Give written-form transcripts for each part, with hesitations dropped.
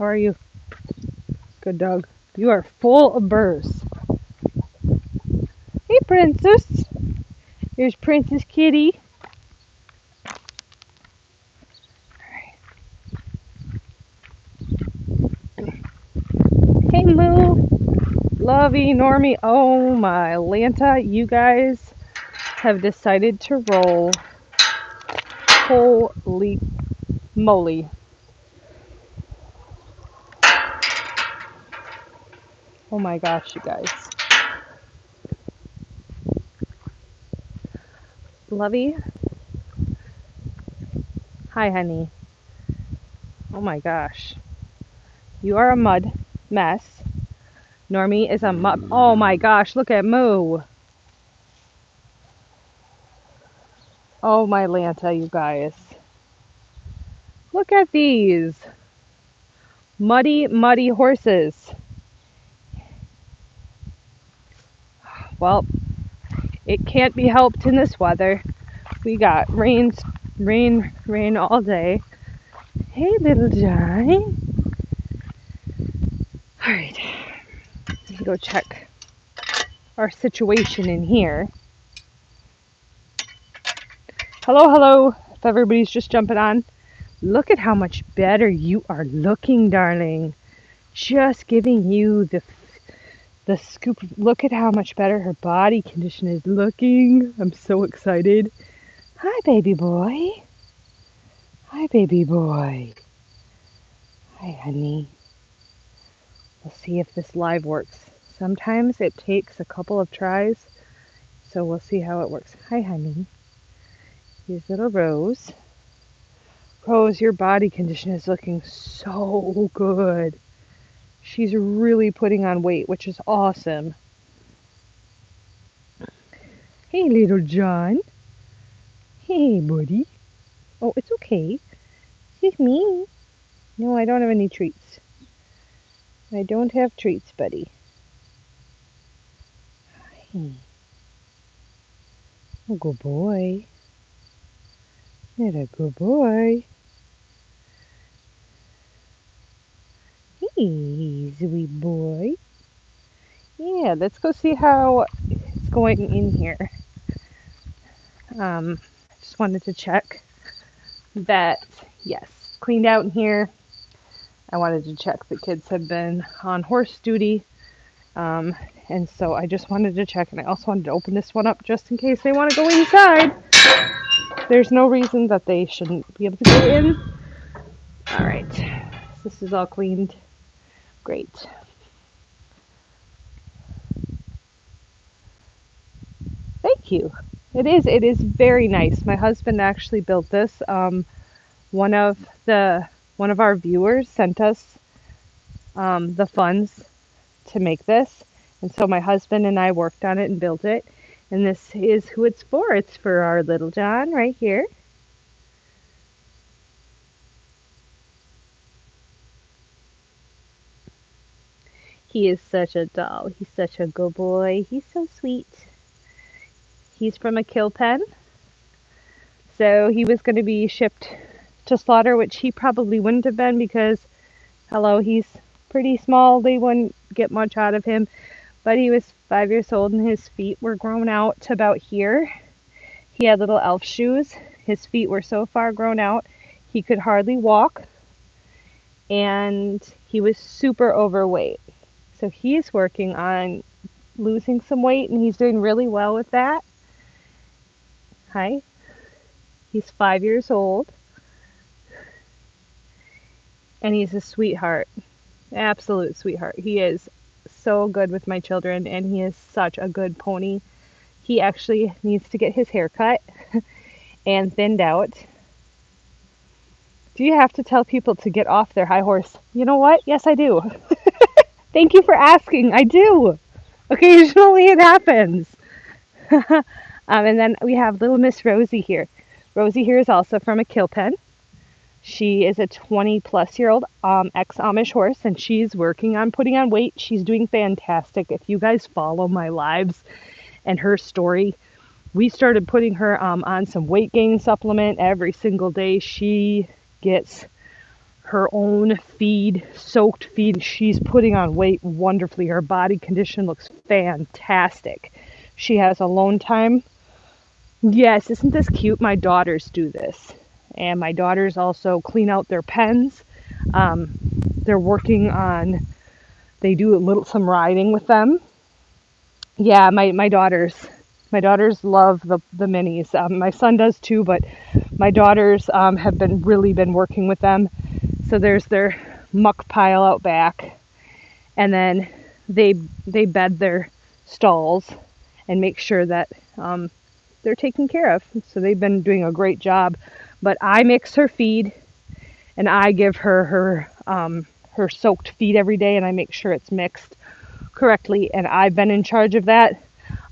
How are you? Good dog. You are full of burrs. Hey, Princess. Here's Princess Kitty. Hey, Moo. Lovey, Normie. Oh, my Lanta. You guys have decided to roll. Holy moly. Oh my gosh, you guys. Lovey. Hi, honey. Oh my gosh. You are a mud mess. Normie is a mud. Oh my gosh, look at Moo. Oh my Lanta, you guys. Look at these. Muddy, muddy horses. Well, it can't be helped in this weather. We got rain all day. Hey, little John. All right, let me go check our situation in here. Hello, hello. If everybody's just jumping on, look at how much better you are looking, darling. Just giving you the scoop. Look at how much better her body condition is looking. I'm so excited. Hi, baby boy. Hi, baby boy. Hi, honey. We'll see if this live works. Sometimes it takes a couple of tries, so we'll see how it works. Hi, honey. Here's little Rose. Rose, your body condition is looking so good. She's really putting on weight, which is awesome. Hey, little John. Hey, buddy. Oh, it's okay. It's me. No, I don't have any treats. I don't have treats, buddy. Hi. Oh, good boy. You're a good boy. Hey, sweet boy. Yeah, let's go see how it's going in here. Just wanted to check that, yes, cleaned out in here. I wanted to check the kids had been on horse duty. And so I just wanted to check, and I also wanted to open this one up just in case they want to go inside. There's no reason that they shouldn't be able to go in. All right, this is all cleaned. Great. Thank you. It is very nice. My husband actually built this. One of our viewers sent us the funds to make this, and so my husband and I worked on it and built it. And this is who it's for. It's for our little John right here. He is such a doll. He's such a good boy. He's so sweet. He's from a kill pen. So he was going to be shipped to slaughter, which he probably wouldn't have been because, hello, he's pretty small. They wouldn't get much out of him. But he was 5 years old and his feet were grown out to about here. He had little elf shoes. His feet were so far grown out, he could hardly walk. And he was super overweight. So he's working on losing some weight and he's doing really well with that. Hi. He's 5 years old. And he's a sweetheart. Absolute sweetheart. He is so good with my children and he is such a good pony. He actually needs to get his hair cut and thinned out. Do you have to tell people to get off their high horse? You know what? Yes, I do. Thank you for asking. I do. Occasionally it happens. And then we have little Miss Rosie here. Rosie here is also from a kill pen. She is a 20-plus-year-old ex-Amish horse, and she's working on putting on weight. She's doing fantastic. If you guys follow my lives and her story, we started putting her on some weight gain supplement every single day. She gets her own feed, soaked feed. She's putting on weight wonderfully. Her body condition looks fantastic. She has alone time. Yes, isn't this cute? My daughters do this. And my daughters also clean out their pens. They're working on, they do a little some riding with them. Yeah, my daughters love the minis. My son does too, but my daughters have been working with them. So there's their muck pile out back, and then they bed their stalls and make sure that they're taken care of. So they've been doing a great job. But I mix her feed, and I give her soaked feed every day, and I make sure it's mixed correctly. And I've been in charge of that.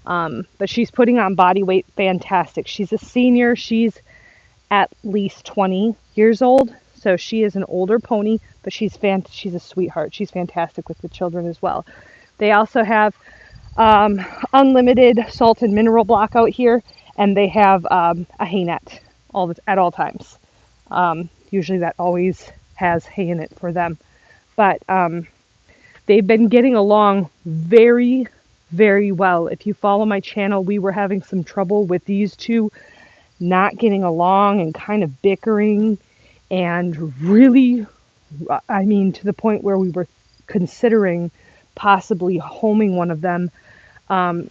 But she's putting on body weight fantastic. She's a senior. She's at least 20 years old. So she is an older pony, but she's a sweetheart. She's fantastic with the children as well. They also have unlimited salt and mineral block out here, and they have a hay net at all times. Usually that always has hay in it for them. But they've been getting along very, very well. If you follow my channel, we were having some trouble with these two not getting along and kind of bickering, and really, I mean, to the point where we were considering possibly homing one of them, trying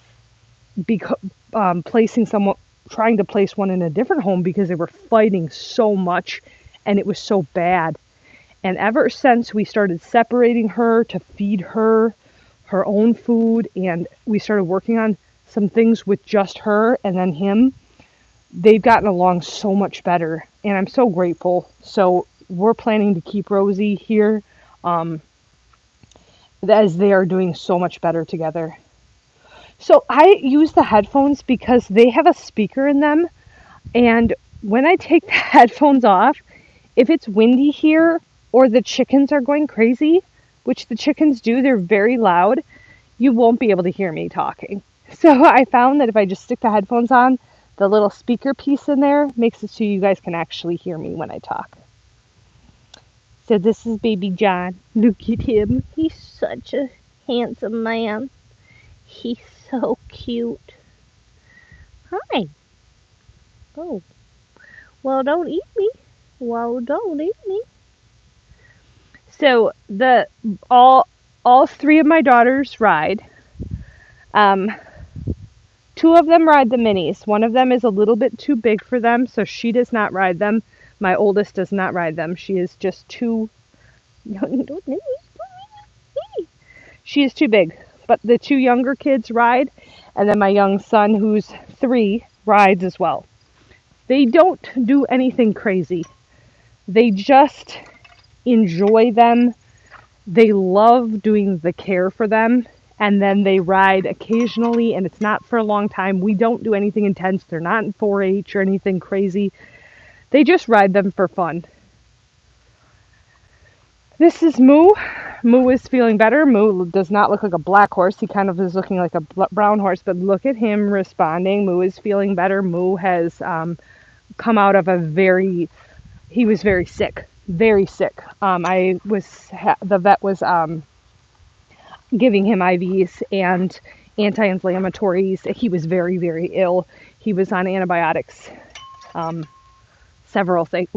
to place one in a different home because they were fighting so much and it was so bad. And ever since we started separating her to feed her own food, and we started working on some things with just her and then him, they've gotten along so much better, and I'm so grateful. So we're planning to keep Rosie here, as they are doing so much better together. So I use the headphones because they have a speaker in them, and when I take the headphones off, if it's windy here or the chickens are going crazy, which the chickens do, they're very loud, you won't be able to hear me talking. So I found that if I just stick the headphones on, the little speaker piece in there makes it so you guys can actually hear me when I talk. So this is baby John. Look at him. He's such a handsome man. He's so cute. Hi. Oh. Well, don't eat me. Well, don't eat me. So all three of my daughters ride. Two of them ride the minis. One of them is a little bit too big for them, so she does not ride them. My oldest does not ride them. She is just too... She is too big. But the two younger kids ride, and then my young son, who's 3, rides as well. They don't do anything crazy. They just enjoy them. They love doing the care for them, and then they ride occasionally, and it's not for a long time. We don't do anything intense. They're not in 4-H or anything crazy. They just ride them for fun. This is Moo. Moo is feeling better. Moo does not look like a black horse. He kind of is looking like a brown horse, but look at him responding. Moo is feeling better. Moo has come out of he was very sick. Very sick. The vet was giving him IVs and anti-inflammatories. He was very, very ill. He was on antibiotics. Several things.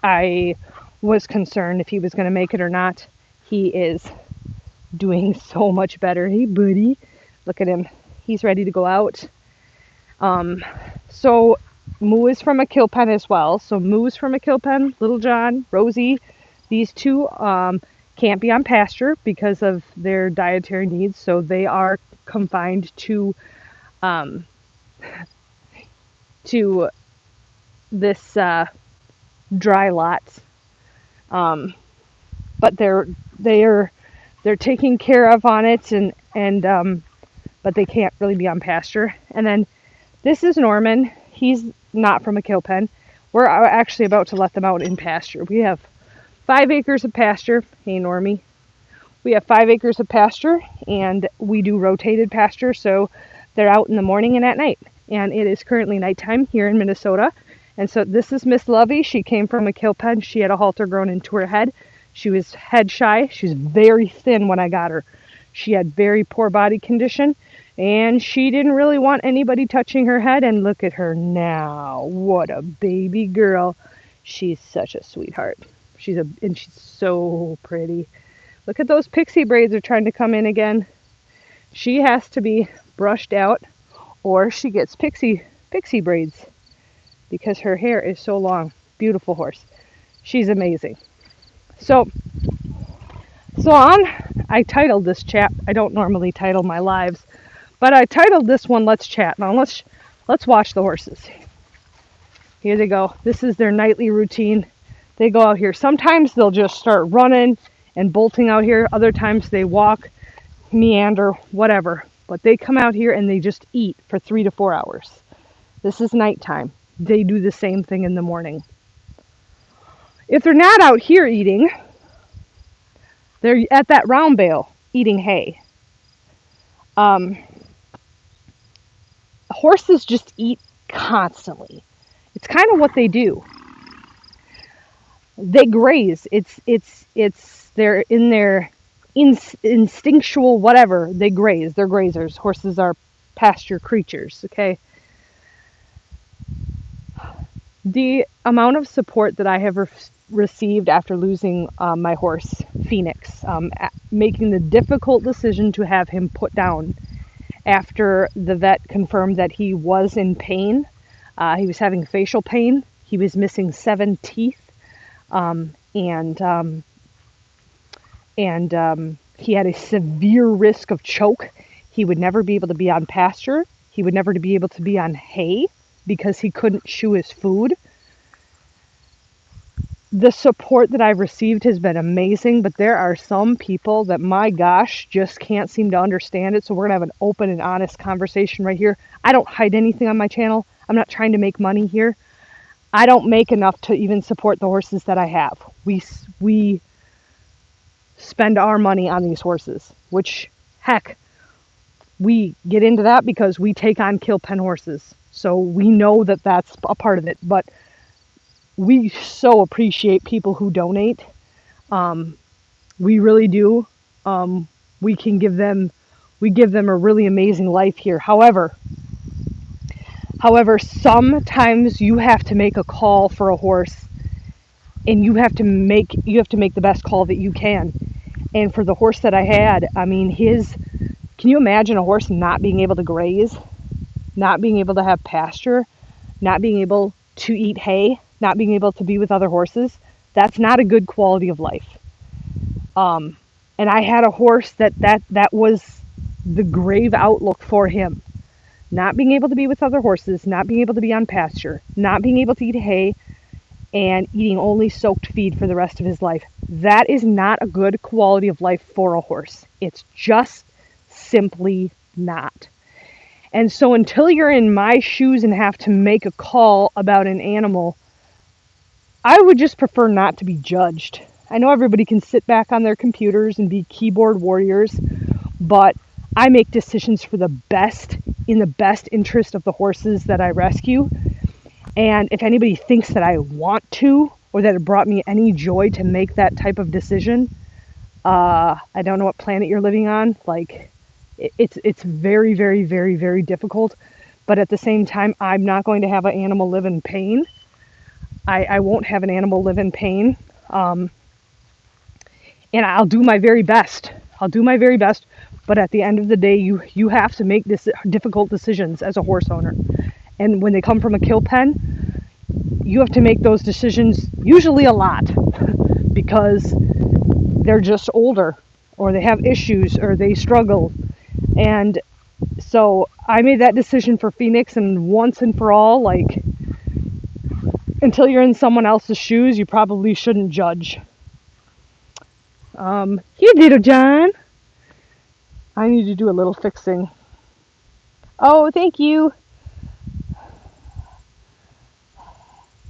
I was concerned if he was going to make it or not. He is doing so much better. Hey, buddy. Look at him. He's ready to go out. So Moo is from a kill pen as well. So Moo's from a kill pen. Little John, Rosie, these two can't be on pasture because of their dietary needs. So they are confined to this dry lot. But they're taken care of on it, and but they can't really be on pasture. And then this is Norman. He's not from a kill pen. We're actually about to let them out in pasture. We have 5 acres of pasture. Hey, Normie. We have 5 acres of pasture, and we do rotated pasture, so they're out in the morning and at night. And it is currently nighttime here in Minnesota, And so this is Miss Lovey. She came from a kill pen. She had a halter grown into her head. She was head shy. She was very thin when I got her. She had very poor body condition, and she didn't really want anybody touching her head. And look at her now. What a baby girl. She's such a sweetheart. And she's so pretty. Look at those pixie braids are trying to come in again. She has to be brushed out or she gets pixie braids because her hair is so long. Beautiful horse. She's amazing. So I titled this chat. I don't normally title my lives, but I titled this one Let's Chat. Now let's watch the horses. Here they go. This is their nightly routine. They go out here. Sometimes they'll just start running and bolting out here. Other times they walk, meander, whatever. But they come out here and they just eat for 3 to 4 hours. This is nighttime. They do the same thing in the morning. If they're not out here eating, they're at that round bale eating hay. Horses just eat constantly. It's kind of what they do. They graze. They're in their instinctual whatever. They graze. They're grazers. Horses are pasture creatures. Okay. The amount of support that I have received after losing my horse Phoenix, making the difficult decision to have him put down after the vet confirmed that he was in pain. He was having facial pain. He was missing 7 teeth. And he had a severe risk of choke. He would never be able to be on pasture. He would never be able to be on hay because he couldn't chew his food. The support that I've received has been amazing, but there are some people that, my gosh, just can't seem to understand it. So we're going to have an open and honest conversation right here. I don't hide anything on my channel. I'm not trying to make money here. I don't make enough to even support the horses that I have. We spend our money on these horses, which, heck, we get into that because we take on kill pen horses. So we know that that's a part of it, but we so appreciate people who donate. We really do. We give them a really amazing life here. However, sometimes you have to make a call for a horse, and you have to make the best call that you can. And for the horse that I had, I mean, can you imagine a horse not being able to graze, not being able to have pasture, not being able to eat hay, not being able to be with other horses? That's not a good quality of life. And I had a horse that was the grave outlook for him. Not being able to be with other horses, not being able to be on pasture, not being able to eat hay, and eating only soaked feed for the rest of his life. That is not a good quality of life for a horse. It's just simply not. And so until you're in my shoes and have to make a call about an animal, I would just prefer not to be judged. I know everybody can sit back on their computers and be keyboard warriors, but I make decisions for in the best interest of the horses that I rescue. And if anybody thinks that I want to, or that it brought me any joy to make that type of decision, I don't know what planet you're living on. Like, it's very, very, very, very difficult. But at the same time, I'm not going to have an animal live in pain. I won't have an animal live in pain. And I'll do my very best. But at the end of the day, you have to make this difficult decisions as a horse owner. And when they come from a kill pen, you have to make those decisions, usually a lot, because they're just older, or they have issues, or they struggle. And so I made that decision for Phoenix, and once and for all, like, until you're in someone else's shoes, you probably shouldn't judge. Here, little John. I need to do a little fixing. Oh, thank you.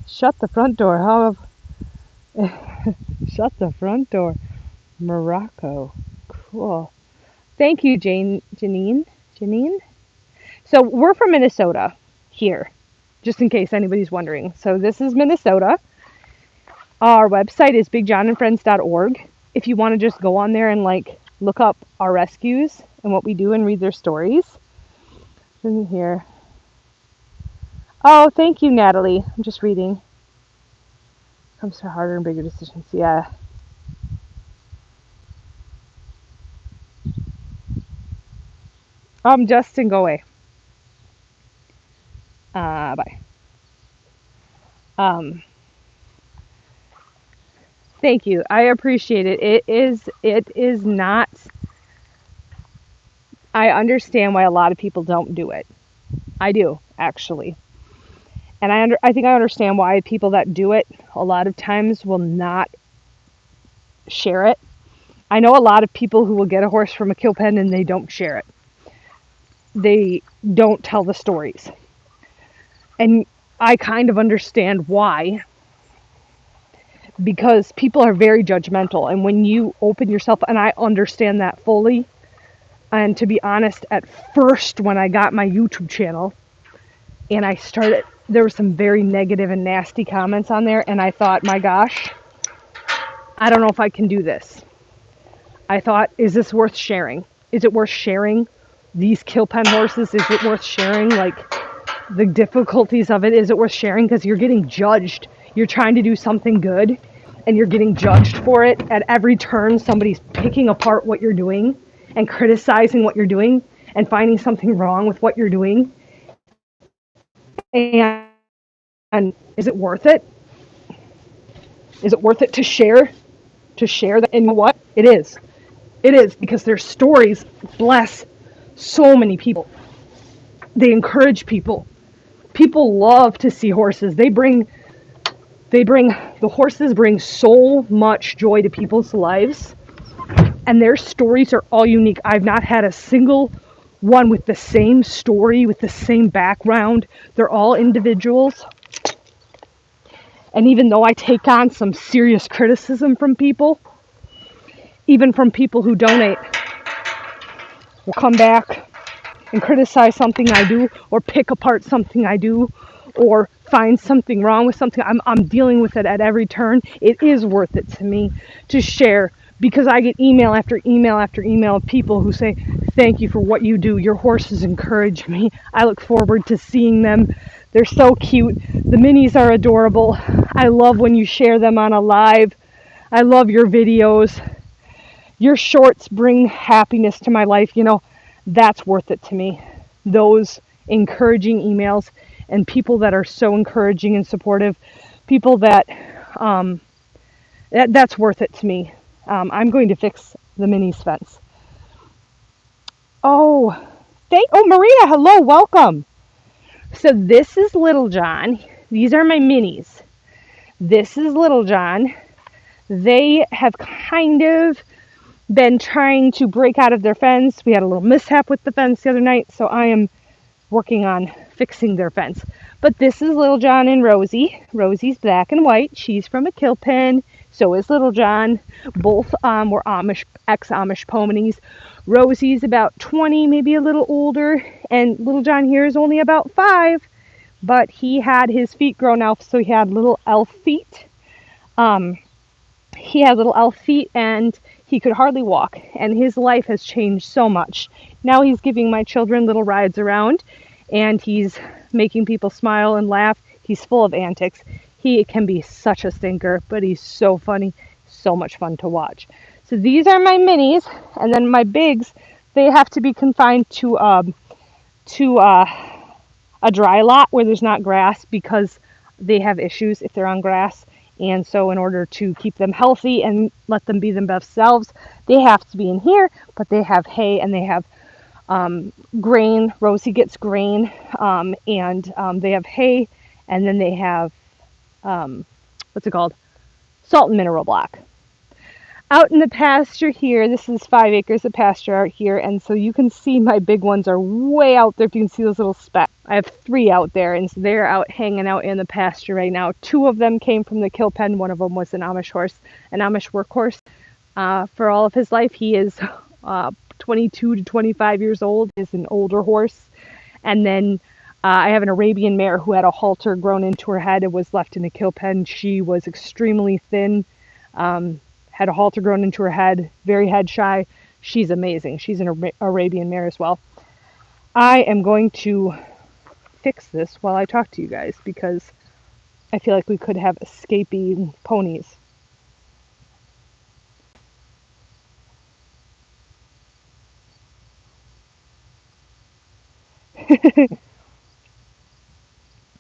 Shut the front door. Shut the front door. Morocco. Cool. Thank you, Janine. So we're from Minnesota here. just in case anybody's wondering. So this is Minnesota. Our website is bigjohnandfriends.org. If you want to just go on there and like look up our rescues and what we do and read their stories. In here. Oh, thank you, Natalie. I'm just reading. Comes to harder and bigger decisions. Yeah. Justin, go away. Bye. Thank you. I appreciate it. It is not, I understand why a lot of people don't do it. I do, actually. And I think I understand why people that do it a lot of times will not share it. I know a lot of people who will get a horse from a kill pen and they don't share it. They don't tell the stories. And I kind of understand why, because people are very judgmental. And when you open yourself, and I understand that fully. And to be honest, at first when I got my YouTube channel and I started, there were some very negative and nasty comments on there. And I thought, my gosh, I don't know if I can do this. I thought, is this worth sharing? Is it worth sharing these kill pen horses? Is it worth sharing, like, the difficulties of it? Is it worth sharing? Because you're getting judged. You're trying to do something good, and you're getting judged for it. At every turn, somebody's picking apart what you're doing and criticizing what you're doing and finding something wrong with what you're doing. And is it worth it? Is it worth it to share? To share that? And you know what? It is. It is, because their stories bless so many people. They encourage people. People love to see horses. The horses bring so much joy to people's lives, and their stories are all unique. I've not had a single one with the same story, with the same background. They're all individuals. And even though I take on some serious criticism from people, even from people who donate, will come back and criticize something I do, or pick apart something I do, or find something wrong with something. I'm dealing with it at every turn. It is worth it to me to share, because I get email after email after email of people who say, thank you for what you do. Your horses encourage me. I look forward to seeing them. They're so cute. The minis are adorable. I love when you share them on a live. I love your videos. Your shorts bring happiness to my life. You know, that's worth it to me. Those encouraging emails and people that are so encouraging and supportive. People that, that's worth it to me. I'm going to fix the minis fence. Oh, Maria, hello, welcome. So this is Little John. These are my minis. This is Little John. They have kind of been trying to break out of their fence. We had a little mishap with the fence the other night, so I am working on fixing their fence. But this is Little John and Rosie. Rosie's black and white. She's from a kill pen. So is Little John. Both were ex-Amish ponies. Rosie's about 20, maybe a little older, and Little John here is only about 5. But he had his feet grown out, so he had little elf feet. He had little elf feet, and he could hardly walk, and his life has changed so much. Now he's giving my children little rides around, and he's making people smile and laugh. He's full of antics. He can be such a stinker, but he's so funny, so much fun to watch. So these are my minis, and then my bigs, they have to be confined to a dry lot where there's not grass, because they have issues if they're on grass. And so in order to keep them healthy and let them be themselves, they have to be in here, but they have hay and they have grain. Rosie gets grain, and they have hay, and then they have, what's it called? Salt and mineral block. Out in the pasture here, this is 5 acres of pasture out here, and so you can see my big ones are way out there. If you can see those little specks. I have 3 out there, and so they're out hanging out in the pasture right now. 2 of them came from the kill pen. One of them was an Amish horse, an Amish workhorse. For all of his life, he is 22 to 25 years old, is an older horse. And then I have an Arabian mare who had a halter grown into her head and was left in a kill pen. She was extremely thin, had a halter grown into her head, very head shy. She's amazing. She's an Arabian mare as well. I am going to fix this while I talk to you guys because I feel like we could have escaping ponies.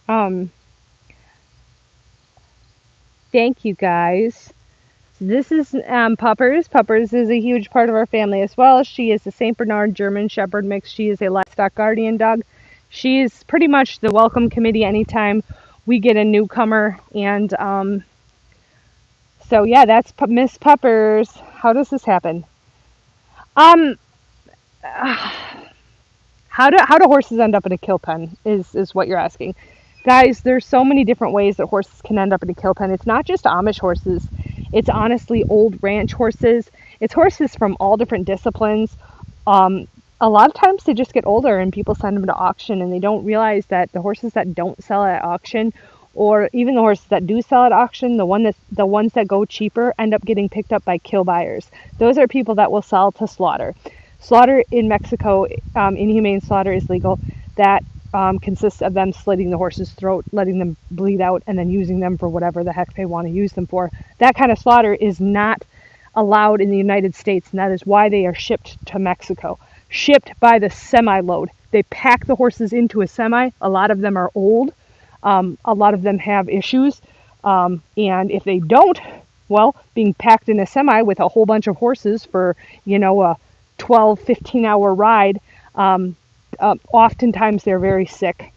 um, Thank you guys. This is Puppers. Puppers is a huge part of our family as well. She is a St. Bernard German Shepherd mix. She is a livestock guardian dog. She is pretty much the welcome committee anytime we get a newcomer. And so, yeah, that's Miss Puppers. How does this happen? Um, how do horses end up in a kill pen is what you're asking. Guys, there's so many different ways that horses can end up in a kill pen. It's not just Amish horses. It's honestly old ranch horses. It's horses from all different disciplines. A lot of times they just get older and people send them to auction and they don't realize that the horses that don't sell at auction, or even the horses that do sell at auction, the ones that go cheaper end up getting picked up by kill buyers. Those are people that will sell to slaughter. Slaughter in Mexico, inhumane slaughter is legal. That consists of them slitting the horse's throat, letting them bleed out, and then using them for whatever the heck they want to use them for. That kind of slaughter is not allowed in the United States, and that is why they are shipped to Mexico. Shipped by the semi-load. They pack the horses into a semi. A lot of them are old. A lot of them have issues. And if they don't, well, being packed in a semi with a whole bunch of horses for, a 12, 15-hour ride, oftentimes they're very sick.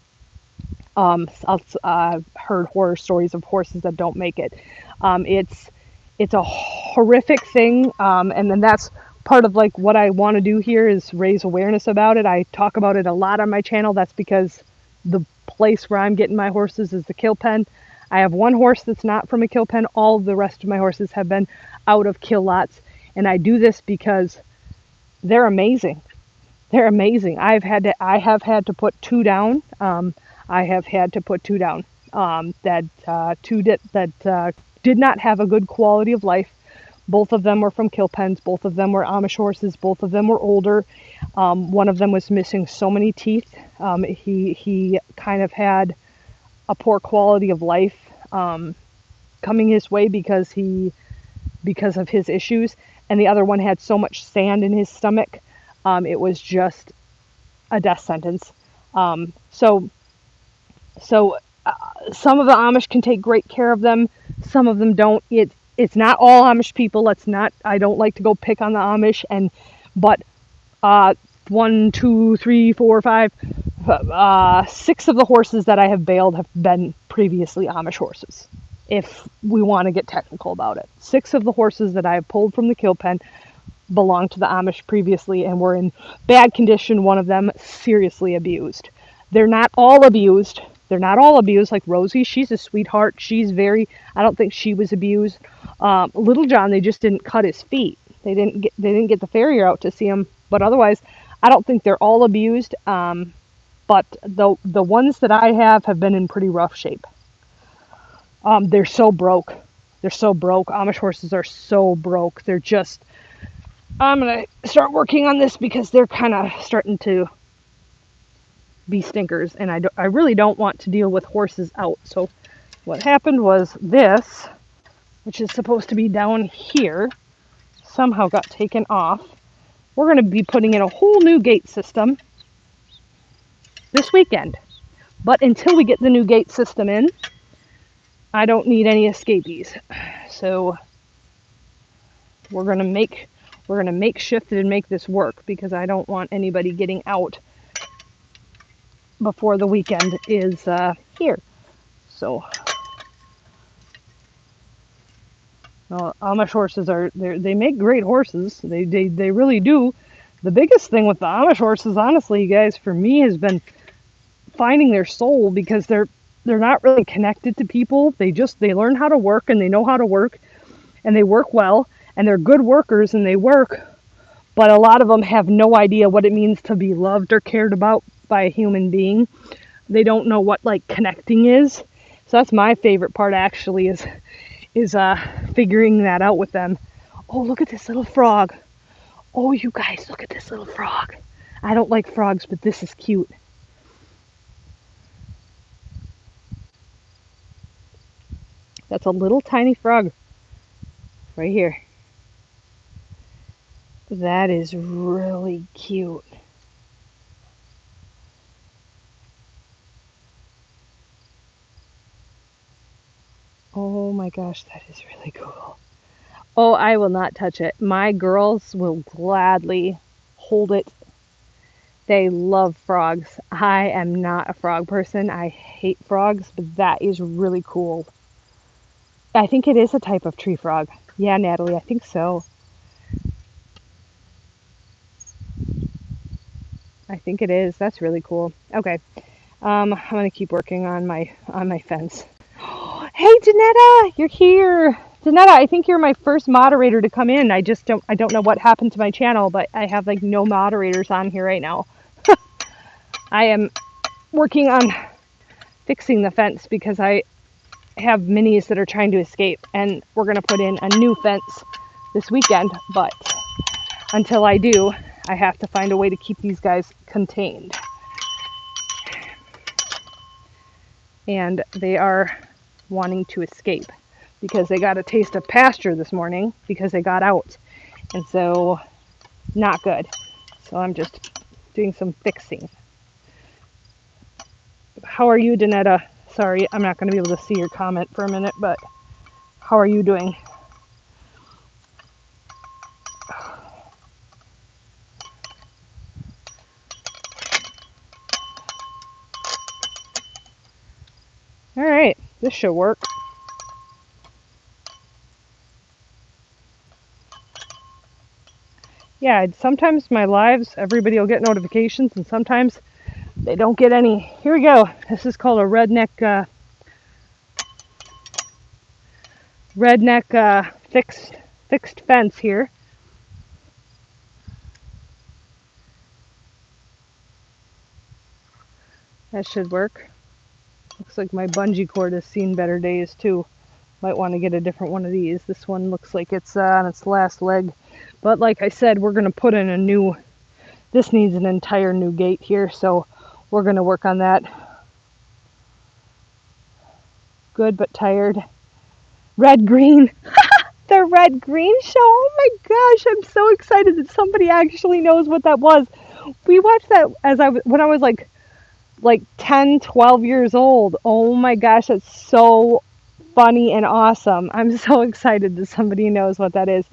I've heard horror stories of horses that don't make it. It's a horrific thing, and then that's part of like what I want to do here is raise awareness about it. I talk about it a lot on my channel. That's because the place where I'm getting my horses is the kill pen. I have one horse that's not from a kill pen. All the rest of my horses have been out of kill lots, and I do this because they're amazing. They're amazing. I have had to put two down. I have had to put two down that did not have a good quality of life. Both of them were from kill pens. Both of them were Amish horses. Both of them were older. One of them was missing so many teeth. He kind of had a poor quality of life coming his way because of his issues. And the other one had so much sand in his stomach. It was just a death sentence. So some of the Amish can take great care of them. Some of them don't. It's not all Amish people. I don't like to go pick on the Amish. But 1, 2, 3, 4, 5, 6 of the horses that I have bailed have been previously Amish horses. If we want to get technical about it, 6 of the horses that I have pulled from the kill pen belonged to the Amish previously and were in bad condition. One of them seriously abused. They're not all abused. Like Rosie, she's a sweetheart. I don't think she was abused. Little John, they just didn't cut his feet. They didn't get the farrier out to see him. But otherwise, I don't think they're all abused. But the ones that I have been in pretty rough shape. They're so broke. Amish horses are so broke. I'm going to start working on this because they're kind of starting to be stinkers, and I really don't want to deal with horses out. So what happened was this, which is supposed to be down here, somehow got taken off. We're going to be putting in a whole new gate system this weekend. But until we get the new gate system in, I don't need any escapees. So we're going to make shift and make this work because I don't want anybody getting out before the weekend is here. So Amish horses they make great horses. They really do. The biggest thing with the Amish horses, honestly, you guys, for me has been finding their soul because they're not really connected to people. They learn how to work and they know how to work and they work well and they're good workers and they work, but a lot of them have no idea what it means to be loved or cared about by a human being. they don't know what like connecting is. So that's my favorite part actually is figuring that out with them. Oh, look at this little frog. Oh, you guys, look at this little frog. I don't like frogs, but this is cute. That's a little tiny frog right here. That is really cute. Oh my gosh, that is really cool. Oh, I will not touch it. My girls will gladly hold it. They love frogs. I am not a frog person. I hate frogs, but that is really cool. I think it is a type of tree frog. Yeah, Natalie, I think so. I think it is. That's really cool. Okay. I'm gonna keep working on my fence. Hey, Danetta, you're here. Danetta, I think you're my first moderator to come in. I don't know what happened to my channel, but I have like no moderators on here right now. I am working on fixing the fence because I have minis that are trying to escape, and we're gonna put in a new fence this weekend. But until I do, I have to find a way to keep these guys contained. And they are wanting to escape because they got a taste of pasture this morning because they got out. And so, not good. So I'm just doing some fixing. How are you, Danetta? Sorry, I'm not going to be able to see your comment for a minute, but how are you doing? All right, this should work. Yeah, sometimes my lives, everybody will get notifications, and sometimes they don't get any. Here we go. This is called a redneck fixed fence here. That should work. Looks like my bungee cord has seen better days too. Might want to get a different one of these. This one looks like it's on its last leg. But like I said, we're going to put in a new, this needs an entire new gate here, so we're going to work on that. Good but tired. Red green. The red green show. Oh my gosh, I'm so excited that somebody actually knows what that was. We watched that when I was like 10, 12 years old. Oh my gosh, that's so funny and awesome. I'm so excited that somebody knows what that is.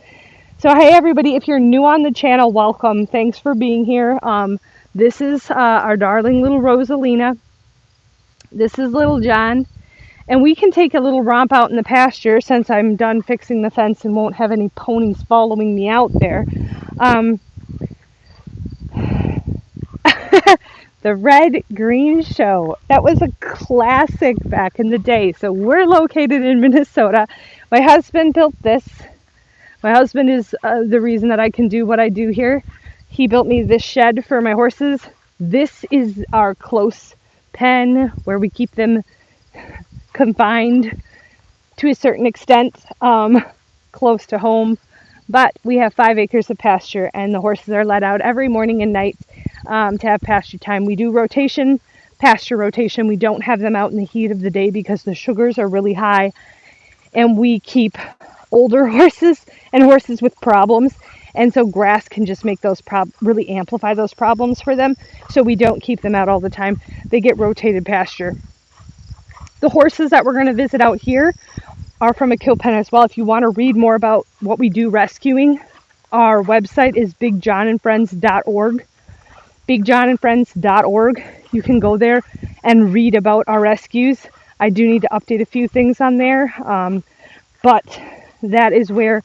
So hey everybody, if you're new on the channel, welcome. Thanks for being here. This is our darling little Rosalina. This is little John. And we can take a little romp out in the pasture since I'm done fixing the fence and won't have any ponies following me out there. The Red Green Show. That was a classic back in the day. So we're located in Minnesota. My husband built this. My husband is the reason that I can do what I do here. He built me this shed for my horses. This is our close pen where we keep them confined to a certain extent, close to home. But we have 5 acres of pasture, and the horses are let out every morning and night to have pasture time. We do pasture rotation. We don't have them out in the heat of the day because the sugars are really high, and we keep older horses and horses with problems, and so grass can just make those really amplify those problems for them. So we don't keep them out all the time. They get rotated pasture. The horses that we're going to visit out here are from a kill pen as well. If you want to read more about what we do rescuing, our website is bigjohnandfriends.org. bigjohnandfriends.org. You can go there and read about our rescues. I do need to update a few things on there, but that is where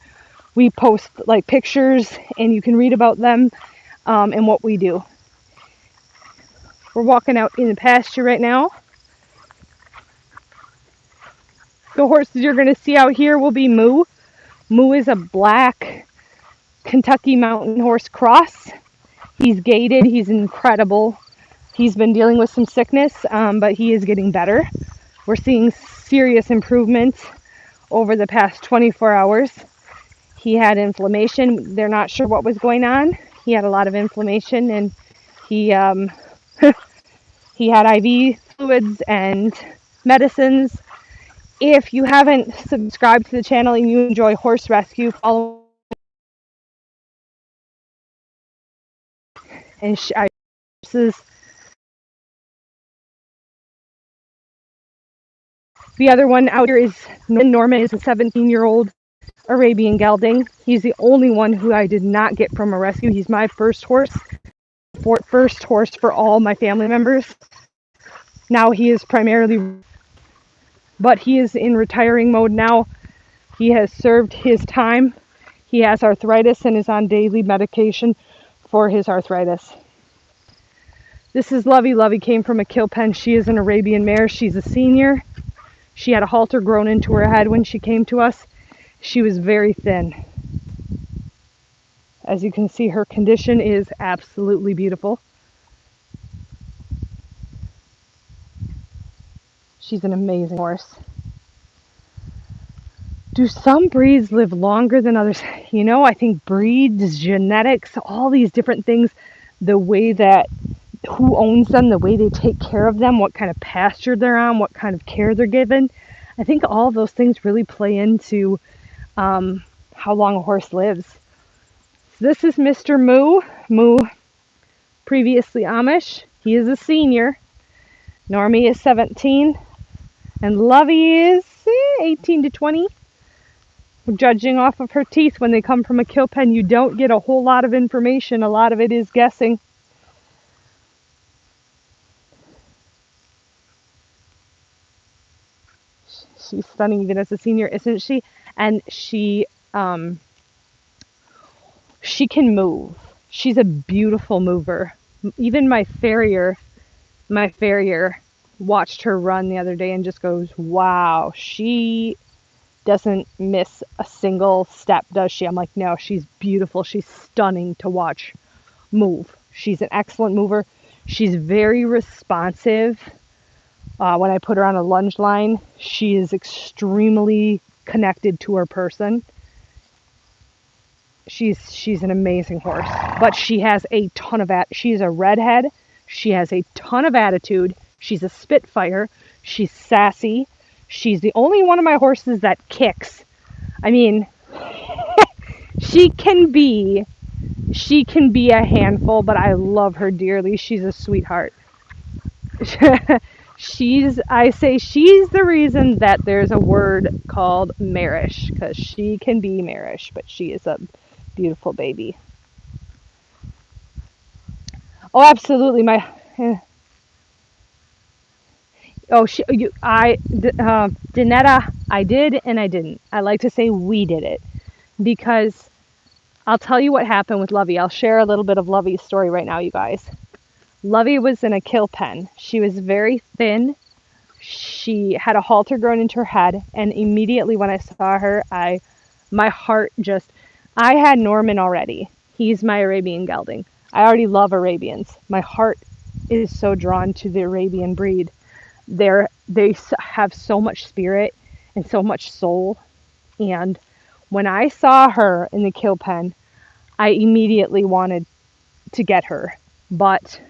we post like pictures, and you can read about them and what we do. We're walking out in the pasture right now. The horses you're going to see out here will be Moo. Moo is a black Kentucky mountain horse cross. He's gaited. He's incredible. He's been dealing with some sickness, but he is getting better. We're seeing serious improvements over the past 24 hours. He had inflammation. They're not sure what was going on. He had a lot of inflammation, and he he had IV fluids and medicines. If you haven't subscribed to the channel and you enjoy horse rescue, follow and the other one out here is Norman is a 17-year-old Arabian gelding. He's the only one who I did not get from a rescue. He's my first horse, first horse for all my family members. Now he is primarily, but he is in retiring mode now. He has served his time. He has arthritis and is on daily medication for his arthritis. This is Lovey. Lovey came from a kill pen. She is an Arabian mare. She's a senior. She had a halter grown into her head when she came to us. She was very thin. As you can see, her condition is absolutely beautiful. She's an amazing horse. Do some breeds live longer than others? You know, I think breeds, genetics, all these different things, the way that who owns them, the way they take care of them, what kind of pasture they're on, what kind of care they're given. I think all of those things really play into how long a horse lives. So this is Mr. Moo. Moo, previously Amish. He is a senior. Normie is 17. And Lovey is 18 to 20. Judging off of her teeth, when they come from a kill pen, you don't get a whole lot of information. A lot of it is guessing. She's stunning even as a senior, isn't she? And she can move. She's a beautiful mover. Even my farrier watched her run the other day and just goes, wow, she doesn't miss a single step, does she? I'm like, no, she's beautiful. She's stunning to watch move. She's an excellent mover. She's very responsive. When I put her on a lunge line, she is extremely connected to her person. She's an amazing horse, but she has a ton of she's a redhead. She has a ton of attitude. She's a spitfire. She's sassy. She's the only one of my horses that kicks. I mean, she can be a handful, but I love her dearly. She's a sweetheart. I say she's the reason that there's a word called marish, because she can be marish, but she is a beautiful baby. Oh, absolutely. Danetta, I did and I didn't. I like to say we did it, because I'll tell you what happened with Lovey. I'll share a little bit of Lovey's story right now, you guys. Lovey was in a kill pen. She was very thin. She had a halter grown into her head, and immediately when I saw her, my heart just, I had Norman already. He's my Arabian gelding. I already love Arabians. My heart is so drawn to the Arabian breed. They have so much spirit and so much soul. And when I saw her in the kill pen, I immediately wanted to get her. But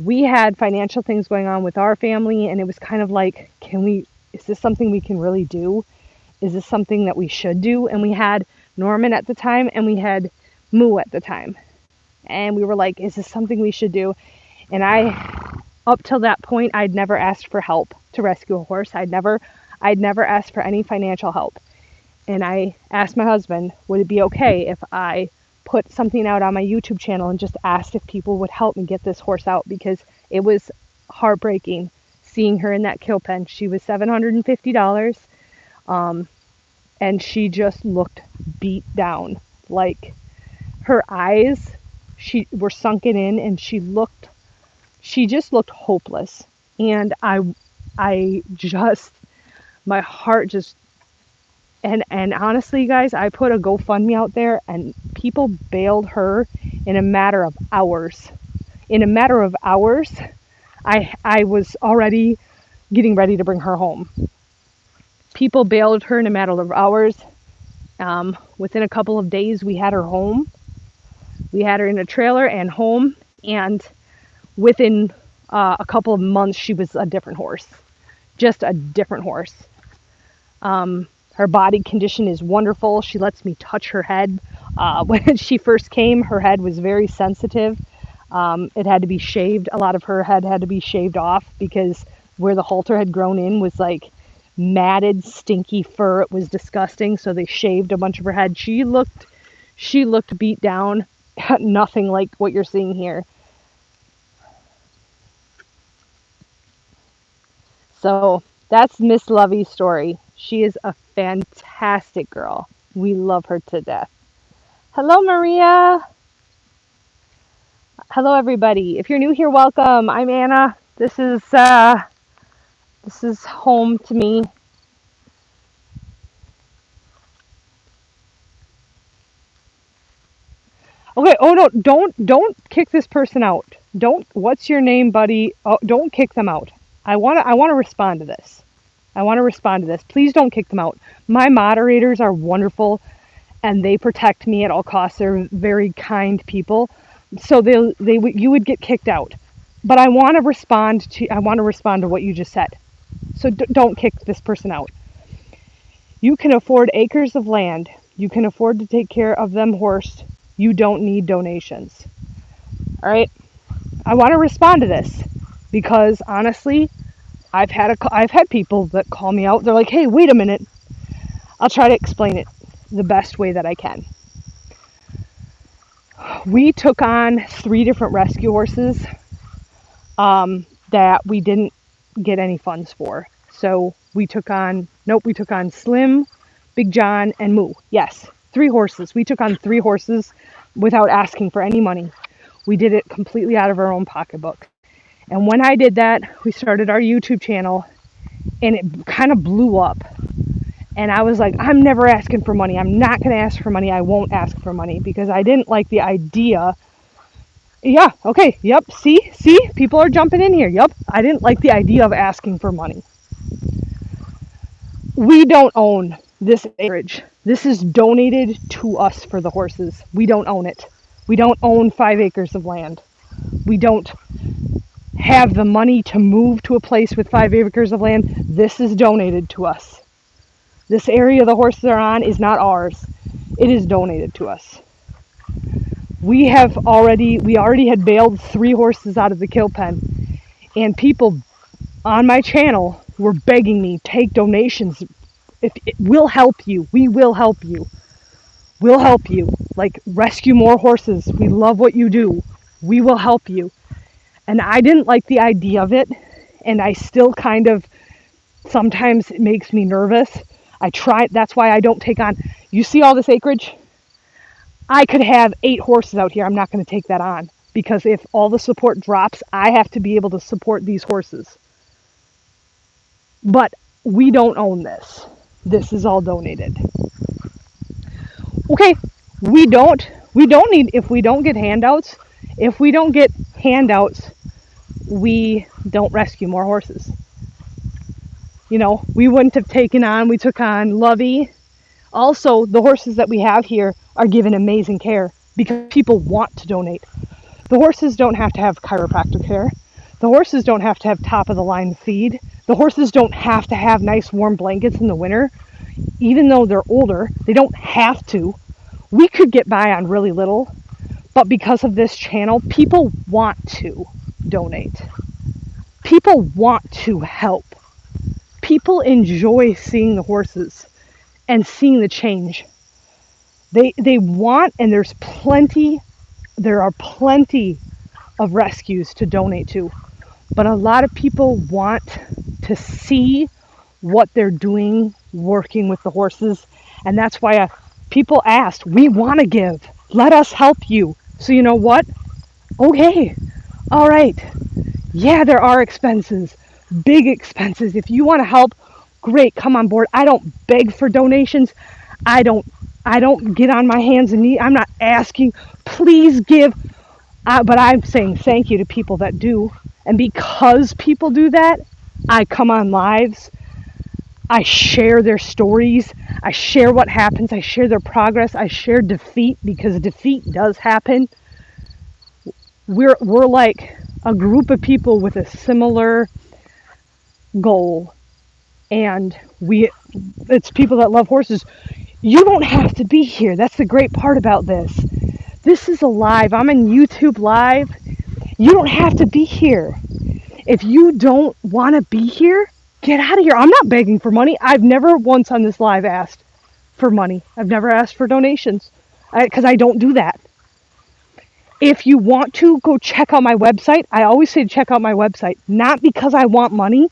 we had financial things going on with our family, and it was kind of like, is this something we can really do? Is this something that we should do? And we had Norman at the time, and we had Moo at the time. And we were like, is this something we should do? And up till that point, I'd never asked for help to rescue a horse. I'd never asked for any financial help. And I asked my husband, would it be okay if I put something out on my YouTube channel and just asked if people would help me get this horse out? Because it was heartbreaking seeing her in that kill pen. She was $750, and she just looked beat down. Like, her eyes, were sunken in, and she just looked hopeless. And my heart just, and honestly, you guys, I put a GoFundMe out there, and people bailed her in a matter of hours. In a matter of hours, I was already getting ready to bring her home. People bailed her in a matter of hours. Within a couple of days, we had her home. We had her in a trailer and home, and within a couple of months, she was a different horse. Just a different horse. Her body condition is wonderful. She lets me touch her head. When she first came, her head was very sensitive. It had to be shaved. A lot of her head had to be shaved off because where the halter had grown in was like matted, stinky fur. It was disgusting. So they shaved a bunch of her head. She looked beat down. Nothing like what you're seeing here. So that's Miss Lovey's story. She is a fantastic girl. We love her to death. Hello, Maria. Hello, everybody. If you're new here, welcome. I'm Anna. This is home to me. Okay. Oh no! Don't kick this person out. Don't. What's your name, buddy? Oh, don't kick them out. I wanna respond to this. I want to respond to this. Please don't kick them out. My moderators are wonderful, and they protect me at all costs. They're very kind people, so you would get kicked out. But I want to respond to what you just said. So don't kick this person out. You can afford acres of land. You can afford to take care of them horse. You don't need donations. All right. I want to respond to this because honestly, I've had people that call me out. They're like, "Hey, wait a minute. I'll try to explain it the best way that I can." We took on 3 different rescue horses that we didn't get any funds for. So we took on Slim, Big John, and Moo. Yes, 3 horses. We took on 3 horses without asking for any money. We did it completely out of our own pocketbook. And when I did that, we started our YouTube channel, and it kind of blew up. And I was like, I'm never asking for money. I'm not going to ask for money. I won't ask for money because I didn't like the idea. Yeah, okay, yep, see, people are jumping in here. Yep, I didn't like the idea of asking for money. We don't own this acreage. This is donated to us for the horses. We don't own it. We don't own 5 acres of land. We don't have the money to move to a place with 5 acres of land. This is donated to us. This area the horses are on is not ours. It is donated to us. We already had bailed 3 horses out of the kill pen, and people on my channel were begging me, take donations. We'll help you. We will help you. We'll help you. Like, rescue more horses. We love what you do. We will help you. And I didn't like the idea of it, and I still kind of, sometimes it makes me nervous. That's why I don't take on, you see all this acreage? I could have 8 horses out here. I'm not going to take that on because if all the support drops, I have to be able to support these horses. But we don't own this. This is all donated. Okay, we don't need, if we don't get handouts, we don't rescue more horses. You know, we wouldn't have we took on Lovey. Also, the horses that we have here are given amazing care because people want to donate. The horses don't have to have chiropractic care. The horses don't have to have top of the line feed. The horses don't have to have nice warm blankets in the winter. Even though they're older, they don't have to. We could get by on really little, but because of this channel, people want to donate. People want to help. People enjoy seeing the horses and seeing the change. They want, and there are plenty of rescues to donate to, but a lot of people want to see what they're doing working with the horses, and that's why people asked, we want to give, let us help you. So you know what? Okay, all right, yeah, there are expenses, big expenses. If you want to help, great, come on board. I don't beg for donations. I don't get on my hands and knees. I'm not asking, please give. But I'm saying thank you to people that do. And because people do that, I come on lives, I share their stories, I share what happens, I share their progress, I share defeat, because defeat does happen. We're like a group of people with a similar goal, and it's people that love horses. You don't have to be here. That's the great part about this. This is a live. I'm in YouTube live. You don't have to be here. If you don't want to be here, get out of here. I'm not begging for money. I've never once on this live asked for money. I've never asked for donations because I don't do that. If you want to, go check out my website. I always say check out my website, not because I want money,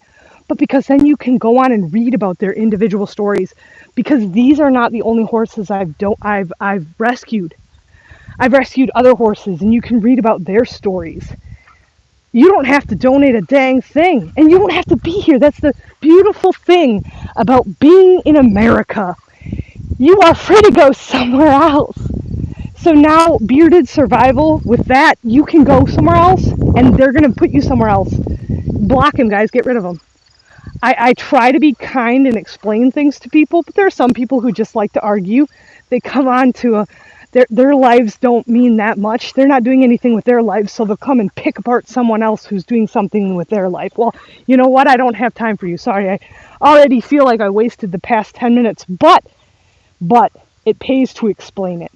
but because then you can go on and read about their individual stories. Because these are not the only horses I've rescued. I've rescued other horses, and you can read about their stories. You don't have to donate a dang thing, and you don't have to be here. That's the beautiful thing about being in America. You are free to go somewhere else. So now, bearded survival, with that, you can go somewhere else, and they're going to put you somewhere else. Block him, guys. Get rid of him. I try to be kind and explain things to people, but there are some people who just like to argue. They come on to their lives don't mean that much. They're not doing anything with their lives, so they'll come and pick apart someone else who's doing something with their life. Well, you know what? I don't have time for you. Sorry, I already feel like I wasted the past 10 minutes, but it pays to explain it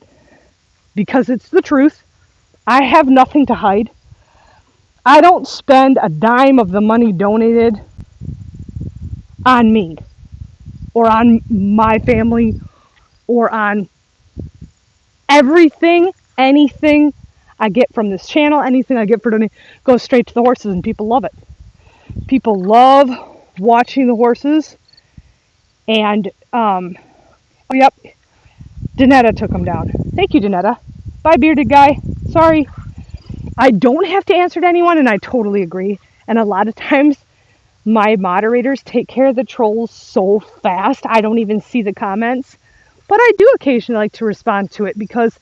because it's the truth. I have nothing to hide. I don't spend a dime of the money donated on me or on my family or on everything, anything I get from this channel, anything I get for donating goes straight to the horses, and people love it. People love watching the horses, and oh, yep, Danetta took them down. Thank you, Danetta. Bye, bearded guy. Sorry. I don't have to answer to anyone, and I totally agree. And a lot of times, my moderators take care of the trolls so fast, I don't even see the comments. But I do occasionally like to respond to it because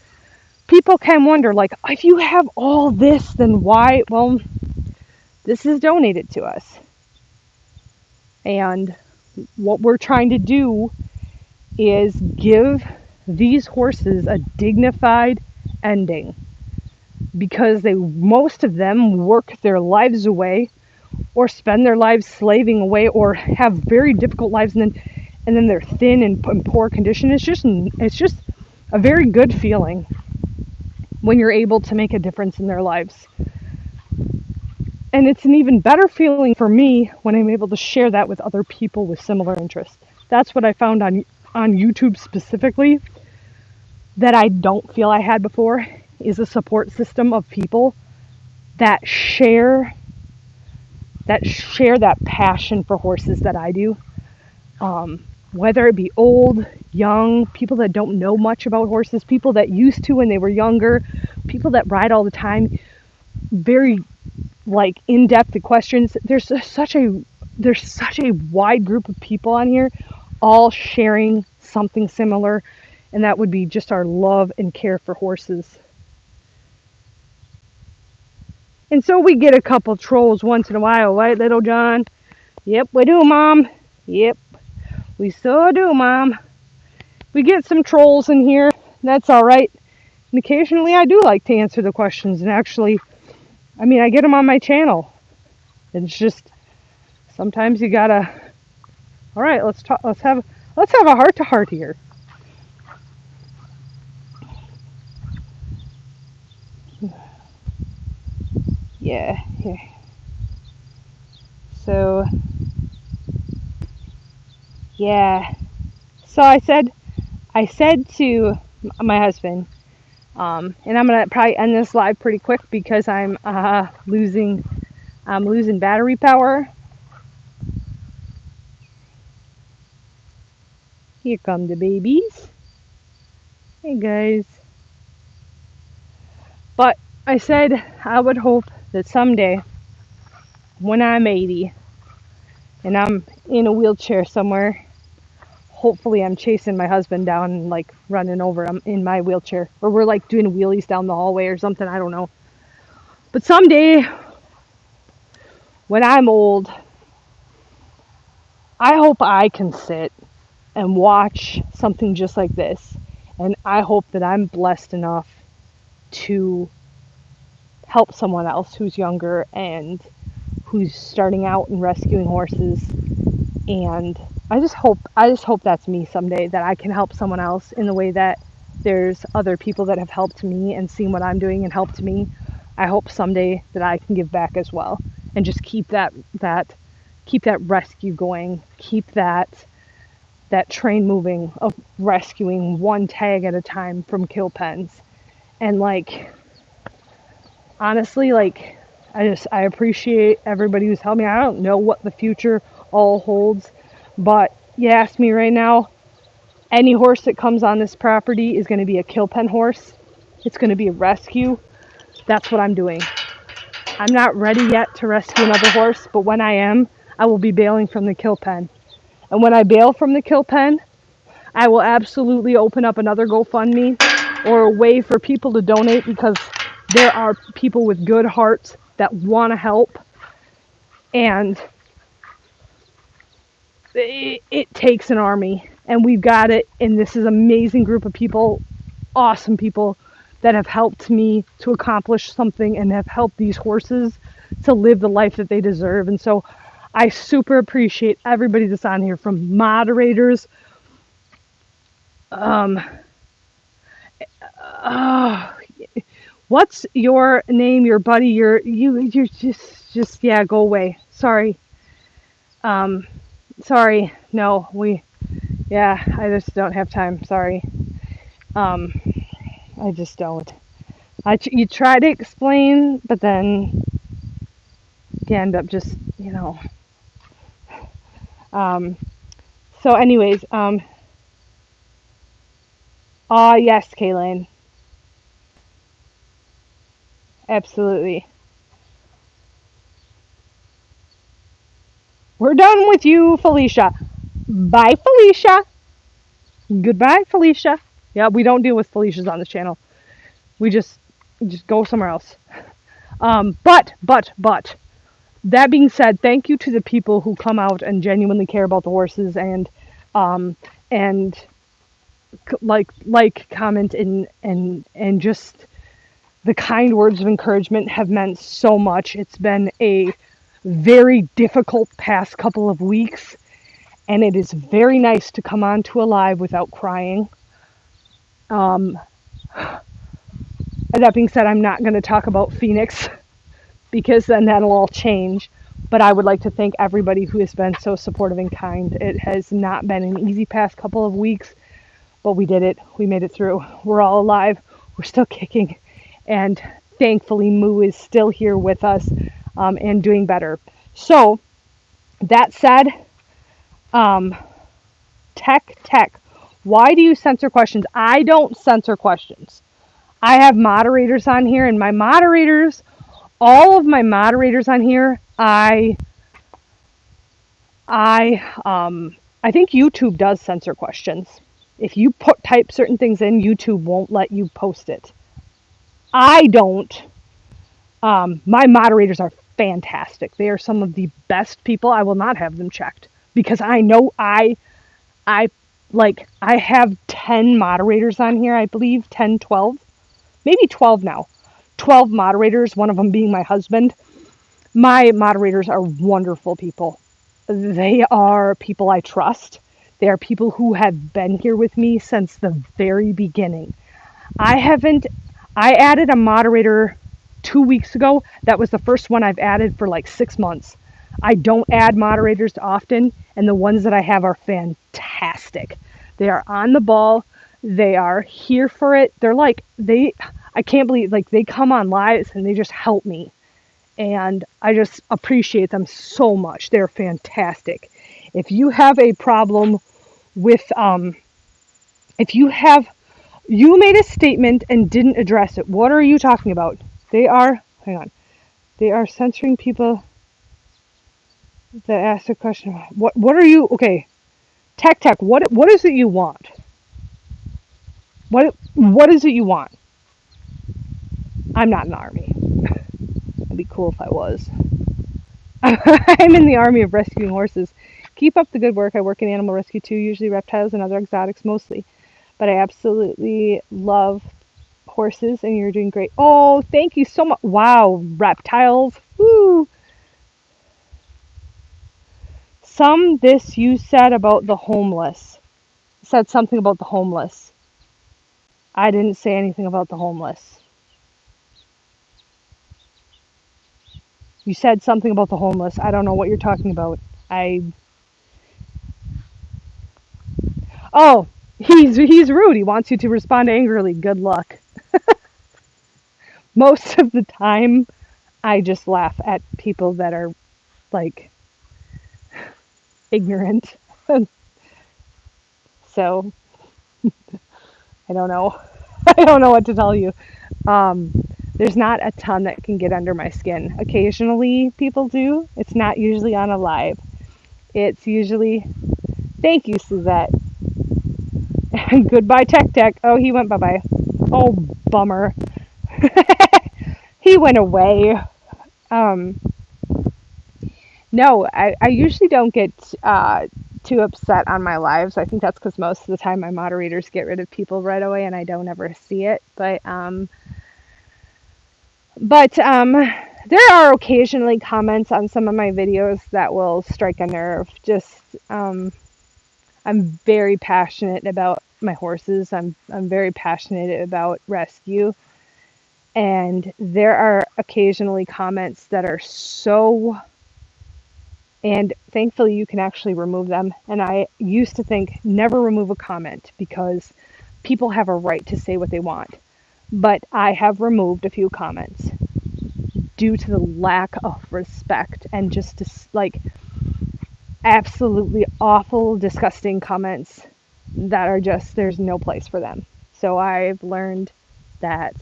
people can wonder, like, if you have all this, then why? Well, this is donated to us. And what we're trying to do is give these horses a dignified ending, because most of them work their lives away or spend their lives slaving away or have very difficult lives, and then they're thin and in poor condition. It's just a very good feeling when you're able to make a difference in their lives. And it's an even better feeling for me when I'm able to share that with other people with similar interests. That's what I found on YouTube specifically that I don't feel I had before, is a support system of people that share that passion for horses that I do. Whether it be old, young, people that don't know much about horses, people that used to when they were younger, people that ride all the time, very like in-depth questions. There's such a wide group of people on here, all sharing something similar, and that would be just our love and care for horses. And so we get a couple trolls once in a while, right, Little John? Yep, we do, Mom. Yep, we so do, Mom. We get some trolls in here. That's all right. And occasionally I do like to answer the questions, and actually, I mean, I get them on my channel. It's just sometimes you gotta. All right, let's talk. Let's have a heart to heart here. Yeah. So, yeah. So I said to my husband, and I'm gonna probably end this live pretty quick because I'm losing battery power. Here come the babies. Hey guys. But I said I would hope that someday, when I'm 80 and I'm in a wheelchair somewhere, hopefully I'm chasing my husband down and like running over him in my wheelchair, or we're like doing wheelies down the hallway or something, I don't know. But someday when I'm old, I hope I can sit and watch something just like this. And I hope that I'm blessed enough to help someone else who's younger and who's starting out and rescuing horses. And I just hope that's me someday, that I can help someone else in the way that there's other people that have helped me and seen what I'm doing and helped me. I hope someday that I can give back as well and just keep that rescue going, keep that train moving of rescuing one tag at a time from kill pens. And like, honestly, like, I appreciate everybody who's helped me. I don't know what the future all holds, but you ask me right now, any horse that comes on this property is going to be a kill pen horse. It's going to be a rescue. That's what I'm doing. I'm not ready yet to rescue another horse, but when I am, I will be bailing from the kill pen. And when I bail from the kill pen, I will absolutely open up another GoFundMe or a way for people to donate, because there are people with good hearts that want to help, and it takes an army, and we've got it. And this is an amazing group of people, awesome people that have helped me to accomplish something and have helped these horses to live the life that they deserve. And so I super appreciate everybody that's on here, from moderators. Um, oh, what's your name, your buddy, you're just yeah, go away. Sorry. Um, sorry. No, yeah, I just don't have time. Sorry. Um, I just don't. You try to explain, but then you end up just, you know. Um, so anyways, yes, Kaylin. Absolutely. We're done with you, Felicia. Bye, Felicia. Goodbye, Felicia. Yeah, we don't deal with Felicias on this channel. We just go somewhere else. But that being said, thank you to the people who come out and genuinely care about the horses, um and like comment and just the kind words of encouragement have meant so much. It's been a very difficult past couple of weeks, and it is very nice to come onto a live without crying. Um, that being said, I'm not going to talk about Phoenix because then that'll all change. But I would like to thank everybody who has been so supportive and kind. It has not been an easy past couple of weeks, but we did it. We made it through. We're all alive. We're still kicking. And thankfully, Moo is still here with us, and doing better. So, that said, um, tech, why do you censor questions? I don't censor questions. I have moderators on here, and all of my moderators on here, I think YouTube does censor questions. If you type certain things in, YouTube won't let you post it. I don't. My moderators are fantastic. They are some of the best people. I will not have them checked because I know I I have 10 moderators on here, I believe, 10, 12, maybe 12 now. 12 moderators, one of them being my husband. My moderators are wonderful people. They are people I trust. They are people who have been here with me since the very beginning. I haven't, I added a moderator 2 weeks ago. That was the first one I've added for like 6 months. I don't add moderators often, and the ones that I have are fantastic. They are on the ball. They are here for it. I can't believe, like, they come on lives and they just help me. And I just appreciate them so much. They're fantastic. If you have a problem with, if you made a statement and didn't address it, what are you talking about? Hang on, they are censoring people that ask a question. What are you, okay, tech, what is it you want? What is it you want? I'm not an army. It'd be cool if I was. I'm in the army of rescuing horses. Keep up the good work. I work in animal rescue too, usually reptiles and other exotics mostly. But I absolutely love horses and you're doing great. Oh, thank you so much. Wow, reptiles. Woo. This you said about the homeless. Said something about the homeless. I didn't say anything about the homeless. You said something about the homeless. I don't know what you're talking about. I Oh, he's rude. He wants you to respond angrily. Good luck. Most of the time, I just laugh at people that are like ignorant. So I don't know. I don't know what to tell you. Um, there's not a ton that can get under my skin. Occasionally, people do. It's not usually on a live. It's usually, thank you, Suzette. Goodbye, Tech Tech. Oh, he went bye bye. Oh, bummer. He went away. Um, no, I usually don't get too upset on my lives. I think that's because most of the time my moderators get rid of people right away and I don't ever see it. But there are occasionally comments on some of my videos that will strike a nerve. Just I'm very passionate about my horses. I'm very passionate about rescue. And there are occasionally comments that are so, and thankfully you can actually remove them. And I used to think never remove a comment because people have a right to say what they want. But I have removed a few comments due to the lack of respect and just like absolutely awful, disgusting comments that are just, there's no place for them. So I've learned that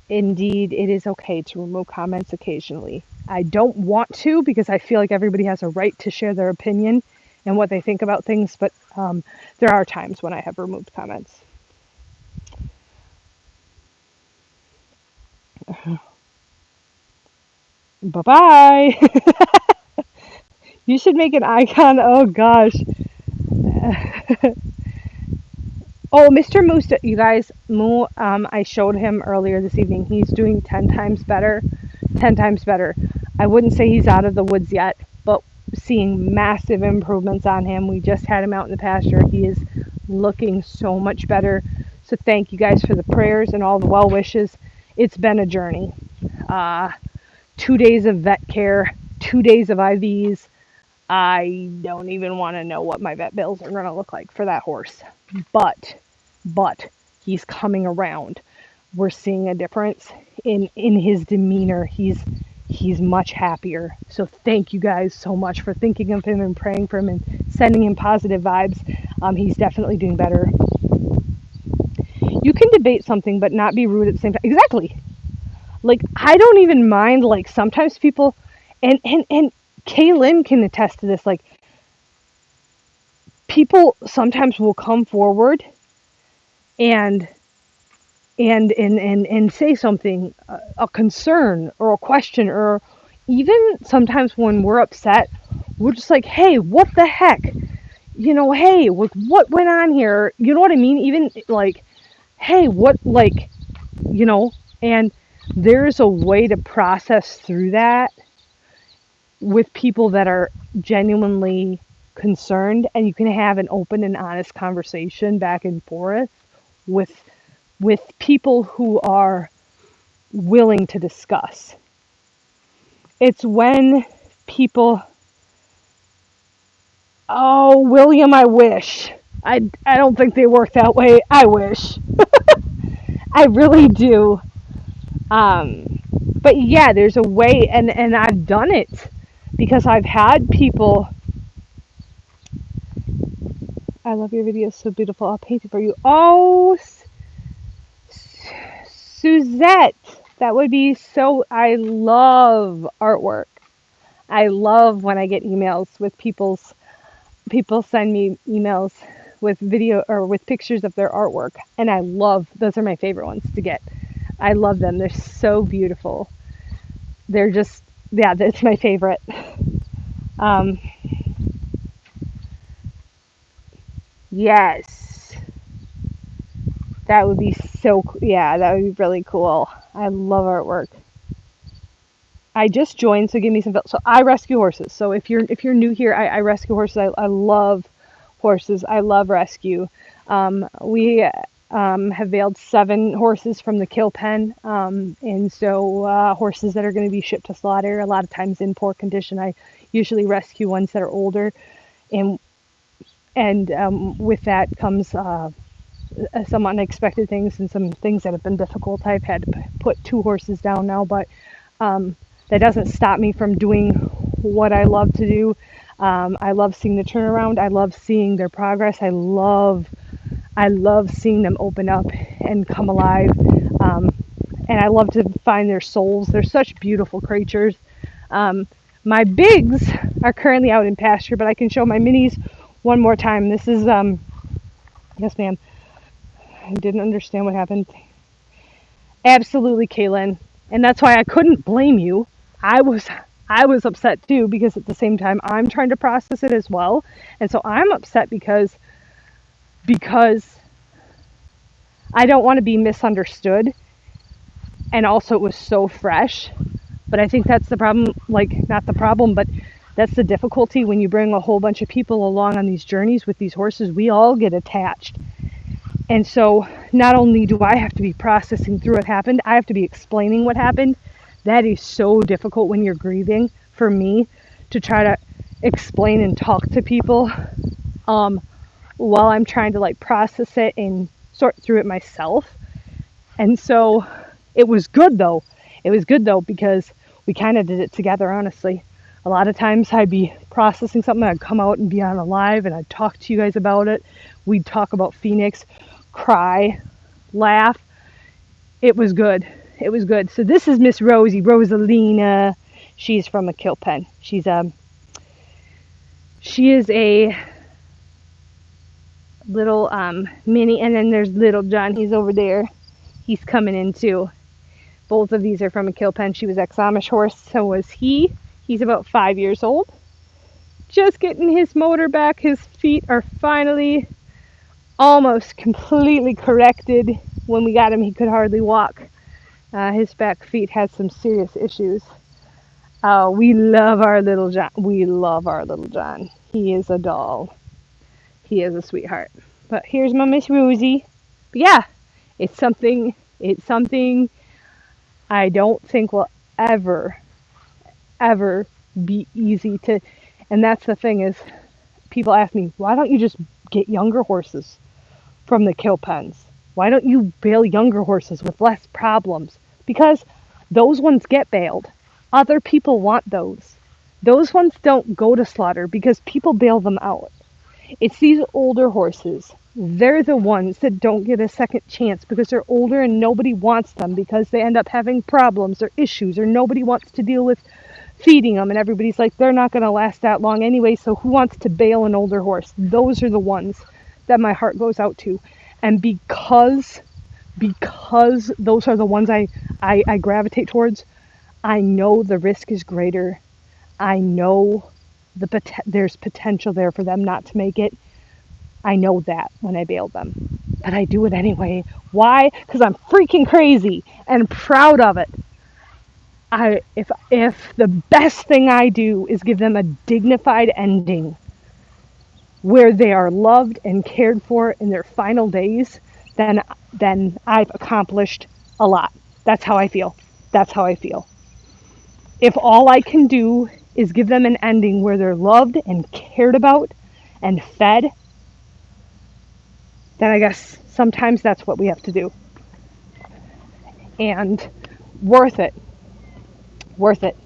indeed it is okay to remove comments occasionally. I don't want to because I feel like everybody has a right to share their opinion and what they think about things, but there are times when I have removed comments. Bye bye. You should make an icon. Oh gosh. Oh, Mr. Moose, you guys, Moo, I showed him earlier this evening. He's doing 10 times better. 10 times better. I wouldn't say he's out of the woods yet, but seeing massive improvements on him. We just had him out in the pasture. He is looking so much better. So thank you guys for the prayers and all the well wishes. It's been a journey. 2 days of vet care, 2 days of IVs. I don't even want to know what my vet bills are going to look like for that horse. But he's coming around. We're seeing a difference in his demeanor. He's much happier. So thank you guys so much for thinking of him and praying for him and sending him positive vibes. He's definitely doing better. You can debate something but not be rude at the same time. Exactly. Like I don't even mind, like sometimes people and Kaylin can attest to this, like people sometimes will come forward and say something, a concern or a question, or even sometimes when we're upset, we're just like, hey, what the heck? Hey, what went on here? You know what I mean? Even like, hey, what, like, and there's a way to process through that with people that are genuinely concerned, and you can have an open and honest conversation back and forth with people who are willing to discuss. It's when people, oh, William, I wish. I don't think they work that way. I wish. I really do. But yeah, there's a way, and I've done it because I've had people. I love your videos, so beautiful. I'll paint it for you. Oh, Suzette, that would be so. I love artwork. I love when I get emails with people send me emails with video or with pictures of their artwork, and I love, those are my favorite ones to get. I love them. They're so beautiful. They're just Yeah, that's my favorite. Um, yes, that would be yeah, that would be really cool. I love artwork. I just joined, so give me some. So I rescue horses. So if you're new here, I rescue horses. I love horses. I love rescue. We have bailed 7 horses from the kill pen, and so horses that are going to be shipped to slaughter. A lot of times in poor condition. I usually rescue ones that are older, and with that comes some unexpected things and some things that have been difficult. I've had to put 2 horses down now, but um, that doesn't stop me from doing what I love to do. I love seeing the turnaround. I love seeing their progress. I love seeing them open up and come alive. Um, and I love to find their souls. They're such beautiful creatures. Um, my bigs are currently out in pasture, but I can show my minis one more time. This is, yes, ma'am. I didn't understand what happened. Absolutely, Kaylin. And that's why I couldn't blame you. I was I was upset too because at the same time I'm trying to process it as well. And so I'm upset because I don't want to be misunderstood, and also it was so fresh. But I think that's the problem, like not the problem, but that's the difficulty when you bring a whole bunch of people along on these journeys with these horses. We all get attached. And so not only do I have to be processing through what happened, I have to be explaining what happened. That is so difficult when you're grieving for me to try to explain and talk to people um, while I'm trying to like process it and sort through it myself. And so it was good though. It was good though because we kind of did it together, honestly. A lot of times I'd be processing something, I'd come out and be on a live and I'd talk to you guys about it. We'd talk about Phoenix, cry, laugh. It was good. It was good. So this is Miss Rosie, Rosalina. She's from a kill pen. She is a little mini, and then there's little John. He's over there. He's coming in too. Both of these are from a kill pen. She was ex-Amish horse, so was he. He's about 5 years old. Just getting his motor back. His feet are finally almost completely corrected. When we got him, he could hardly walk. His back feet had some serious issues. We love our little John. We love our little John. He is a doll. He is a sweetheart. But here's my Miss Rosie. But yeah, it's something. It's something I don't think will ever, ever be easy to. And that's the thing is, people ask me, why don't you just get younger horses from the kill pens? Why don't you bail younger horses with less problems? Because those ones get bailed. Other people want those. Those ones don't go to slaughter because people bail them out. It's these older horses. They're the ones that don't get a second chance because they're older and nobody wants them because they end up having problems or issues or nobody wants to deal with feeding them, and everybody's like, they're not going to last that long anyway, so who wants to bail an older horse? Those are the ones that my heart goes out to. And because those are the ones I gravitate towards, I know the risk is greater. I know there's potential there for them not to make it. I know that when I bail them. But I do it anyway. Why? Because I'm freaking crazy and proud of it. If the best thing I do is give them a dignified ending where they are loved and cared for in their final days, then I've accomplished a lot. That's how I feel. That's how I feel. If all I can do is give them an ending where they're loved and cared about and fed, then I guess sometimes that's what we have to do. And worth it. Worth it.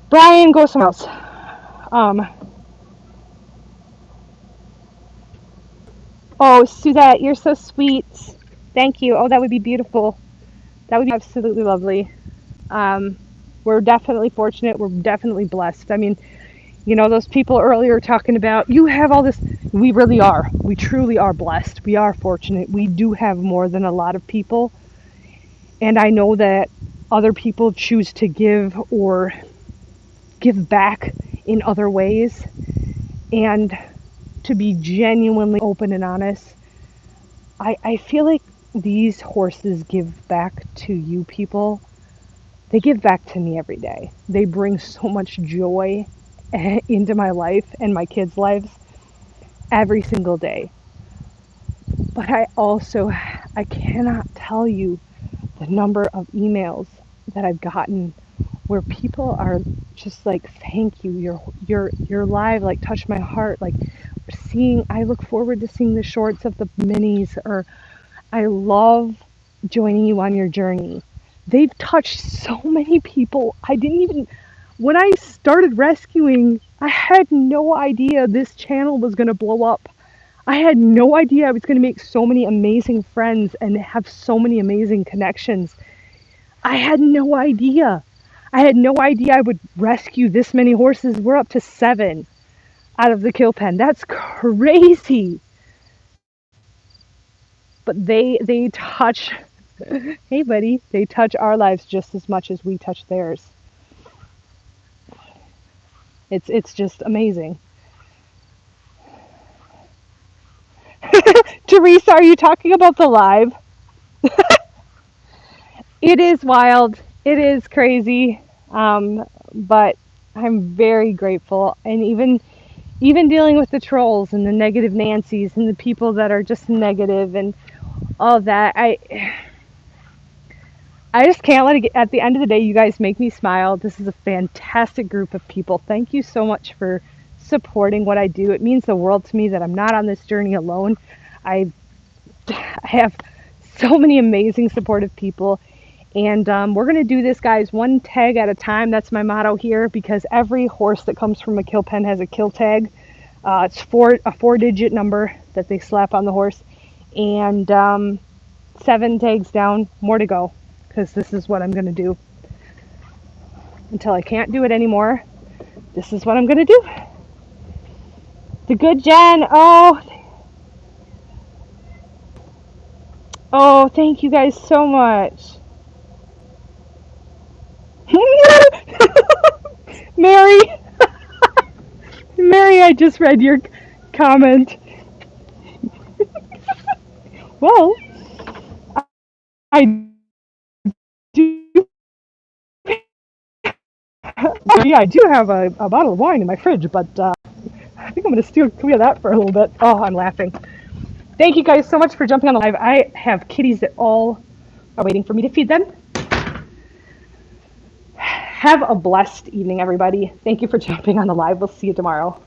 Brian, go somewhere else. Um, oh, Suzette, you're so sweet. Thank you. Oh, that would be beautiful. That would be absolutely lovely. Um, we're definitely fortunate. We're definitely blessed. I mean, those people earlier talking about, you have all this. We really are. We truly are blessed. We are fortunate. We do have more than a lot of people. And I know that other people choose to give or give back in other ways. And to be genuinely open and honest, I feel like these horses give back to you people. They give back to me every day. They bring so much joy into my life and my kids' lives every single day. But I cannot tell you the number of emails that I've gotten where people are just like, thank you, you're live, like touched my heart, like I look forward to seeing the shorts of the minis, or I love joining you on your journey. They've touched so many people. I didn't even, when I started rescuing, I had no idea this channel was going to blow up. I had no idea I was going to make so many amazing friends and have so many amazing connections. I had no idea. I had no idea I would rescue this many horses. We're up to 7 out of the kill pen. That's crazy. But they touch, hey buddy, they touch our lives just as much as we touch theirs. It's just amazing. Teresa, are you talking about the live? It is wild. It is crazy. But I'm very grateful. And even dealing with the trolls and the negative Nancy's and the people that are just negative and all of that, I just can't let it get, at the end of the day, you guys make me smile. This is a fantastic group of people. Thank you so much for supporting what I do. It means the world to me that I'm not on this journey alone. I have so many amazing supportive people. And we're going to do this, guys, one tag at a time. That's my motto here, because every horse that comes from a kill pen has a kill tag. It's a 4-digit number that they slap on the horse. And 7 tags down, more to go, because this is what I'm going to do. Until I can't do it anymore, this is what I'm going to do. The good Jen, oh, thank you guys so much. Mary, Mary, I just read your comment. Well, I do. Yeah, I do have a bottle of wine in my fridge, but I think I'm going to steal clear that for a little bit. Oh, I'm laughing. Thank you guys so much for jumping on the live. I have kitties that all are waiting for me to feed them. Have a blessed evening, everybody. Thank you for jumping on the live. We'll see you tomorrow.